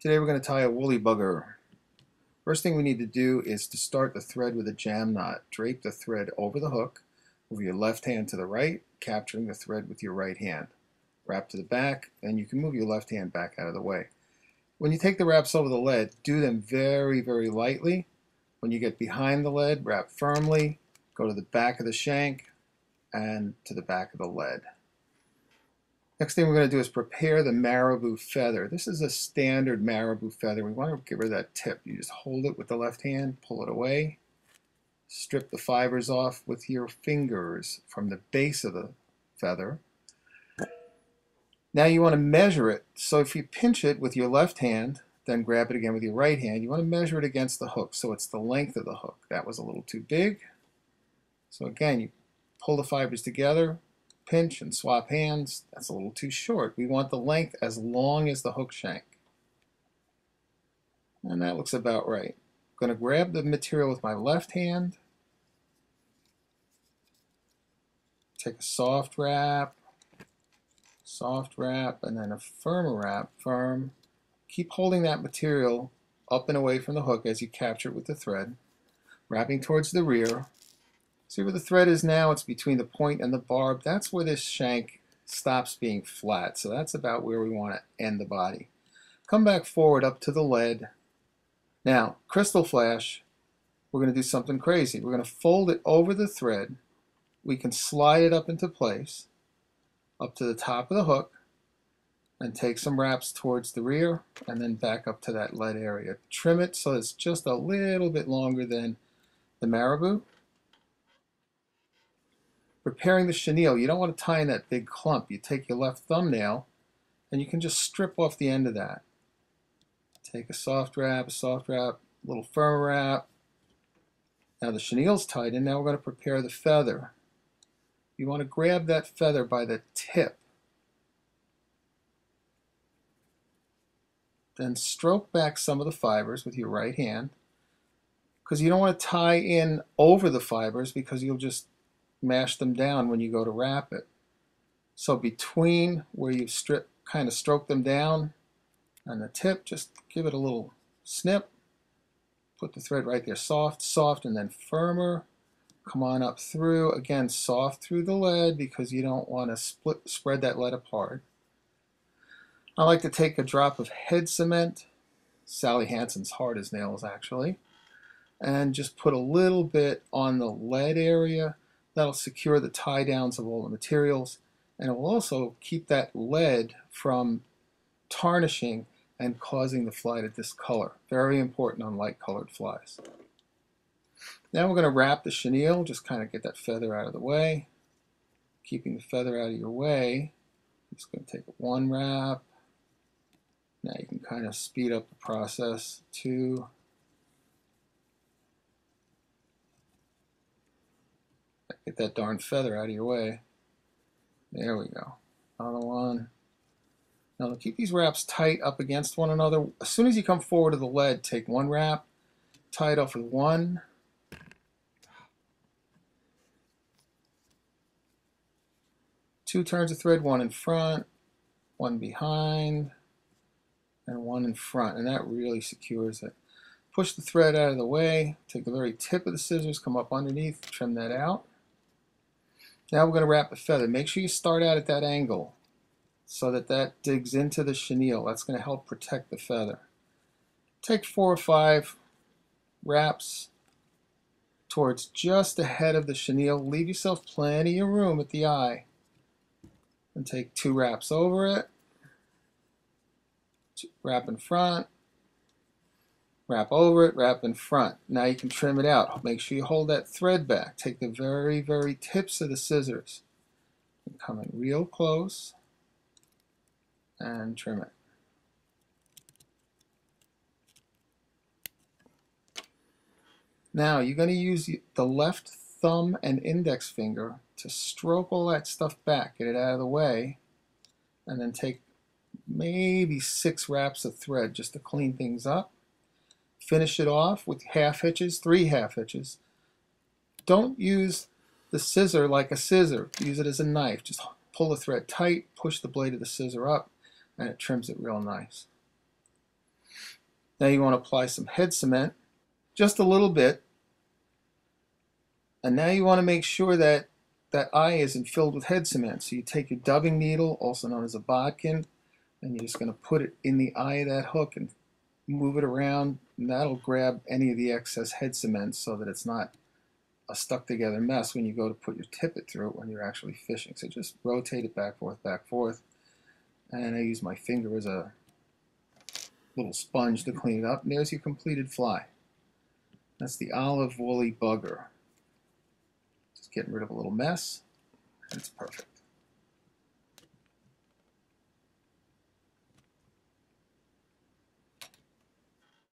Today we're going to tie a woolly bugger. First thing we need to do is to start the thread with a jam knot. Drape the thread over the hook, move your left hand to the right, capturing the thread with your right hand. Wrap to the back, then you can move your left hand back out of the way. When you take the wraps over the lead, do them very, very lightly. When you get behind the lead, wrap firmly, go to the back of the shank and to the back of the lead. Next thing we're going to do is prepare the marabou feather. This is a standard marabou feather. We want to get rid of that tip. You just hold it with the left hand, pull it away, strip the fibers off with your fingers from the base of the feather. Now you want to measure it. So if you pinch it with your left hand, then grab it again with your right hand, you want to measure it against the hook. So it's the length of the hook. That was a little too big. So again, you pull the fibers together, pinch and swap hands. That's a little too short. We want the length as long as the hook shank. And that looks about right. I'm going to grab the material with my left hand, take a soft wrap, and then a firmer wrap, firm. Keep holding that material up and away from the hook as you capture it with the thread, wrapping towards the rear. See where the thread is now? It's between the point and the barb. That's where this shank stops being flat. So that's about where we want to end the body. Come back forward up to the lead. Now, crystal flash, we're going to do something crazy. We're going to fold it over the thread. We can slide it up into place, up to the top of the hook, and take some wraps towards the rear, and then back up to that lead area. Trim it so it's just a little bit longer than the marabou. Preparing the chenille, you don't want to tie in that big clump. You take your left thumbnail and you can just strip off the end of that. Take a soft wrap, a little firmer wrap. Now the chenille's tied in. Now we're going to prepare the feather. You want to grab that feather by the tip. Then stroke back some of the fibers with your right hand, because you don't want to tie in over the fibers because you'll just mash them down when you go to wrap it. So between where you've kind of stroked them down and the tip, just give it a little snip. Put the thread right there, soft, and then firmer. Come on up through, again soft through the lead because you don't want to spread that lead apart. I like to take a drop of head cement, Sally Hansen's hard as nails actually, and just put a little bit on the lead area. That'll secure the tie downs of all the materials, and it will also keep that lead from tarnishing and causing the fly to discolor. Very important on light colored flies. Now we're going to wrap the chenille, just kind of get that feather out of the way. Keeping the feather out of your way, I'm just going to take one wrap. Now you can kind of speed up the process. Two. Get that darn feather out of your way. There we go. Another one. Now keep these wraps tight up against one another. As soon as you come forward to the lead, take one wrap, tie it off with one. Two turns of thread, one in front, one behind, and one in front. And that really secures it. Push the thread out of the way. Take the very tip of the scissors, come up underneath, trim that out. Now we're going to wrap the feather. Make sure you start out at that angle so that that digs into the chenille. That's going to help protect the feather. Take 4 or 5 wraps towards just ahead of the chenille. Leave yourself plenty of room at the eye. And take 2 wraps over it. Wrap in front. Wrap over it, wrap in front. Now you can trim it out. Make sure you hold that thread back. Take the very, very tips of the scissors and come in real close and trim it. Now you're going to use the left thumb and index finger to stroke all that stuff back, get it out of the way, and then take maybe 6 wraps of thread just to clean things up. Finish it off with half hitches, 3 half hitches. Don't use the scissor like a scissor. Use it as a knife. Just pull the thread tight, push the blade of the scissor up, and it trims it real nice. Now you want to apply some head cement, just a little bit. And now you want to make sure that that eye isn't filled with head cement. So you take your dubbing needle, also known as a bodkin, and you're just going to put it in the eye of that hook and move it around, and that'll grab any of the excess head cement so that it's not a stuck together mess when you go to put your tippet through it when you're actually fishing. So just rotate it back, forth, and I use my finger as a little sponge to clean it up, and there's your completed fly. That's the olive woolly bugger. Just getting rid of a little mess, and it's perfect.